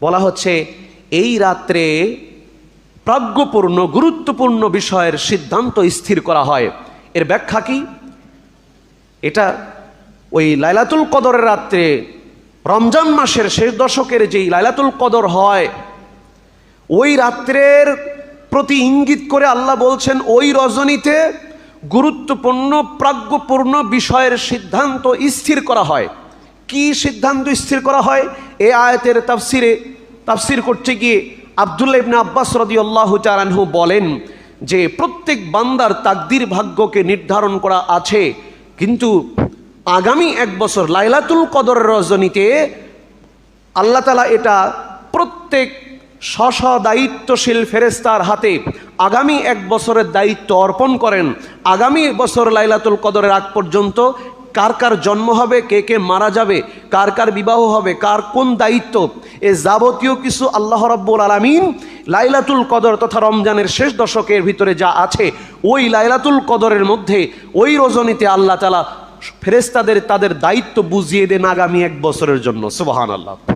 বলা হচ্ছে এই রাত্রে প্রাজ্ঞপূর্ণ গুরুত্বপূর্ণ বিষয়ের সিদ্ধান্ত স্থির করা হয়। এর ব্যাখ্যা কি? এটা ওই লাইলাতুল কদরের রাত্রে, রমজান মাসের শেষ দশকের যেই লাইলাতুল কদর হয়, ওই রাত্রের প্রতি ইঙ্গিত করে আল্লাহ বলছেন ওই রজনীতে গুরুত্বপূর্ণ প্রাজ্ঞপূর্ণ বিষয়ের সিদ্ধান্ত স্থির করা হয়। কি সিদ্ধান্ত স্থির করা হয়? এই আয়াতের তাফসির করতে গিয়ে আব্দুল্লাহ ইবনে আব্বাস রাদিয়াল্লাহু তাআলা আনহু বলেন যে প্রত্যেক বান্দার তাকদীর ভাগ্যকে নির্ধারণ করা আছে, কিন্তু আগামী এক বছর লাইলাতুল কদরের রজনীতে আল্লাহ তাআলা এটা প্রত্যেক স্ব দায়িত্বশীল ফেরেশতার হাতে আগামী এক বছরের দায়িত্ব অর্পণ করেন। আগামী বছর লাইলাতুল কদরের আগ পর্যন্ত কার কার জন্ম হবে, কে কে মারা যাবে, কার কার বিবাহ হবে, কার কোন দায়িত্ব, এ যাবতীয় কিছু আল্লাহ রাব্বুল আলামিন লাইলাতুল কদর তথা রমজানের শেষ দশকের ভিতরে যা আছে ওই লাইলাতুল কদরের মধ্যে ওই রজনীতে আল্লাহ তাআলা ফেরেশতাদের তাদের দায়িত্ব বুঝিয়ে দেন আগামী এক বছরের জন্য। সুবহানাল্লাহ।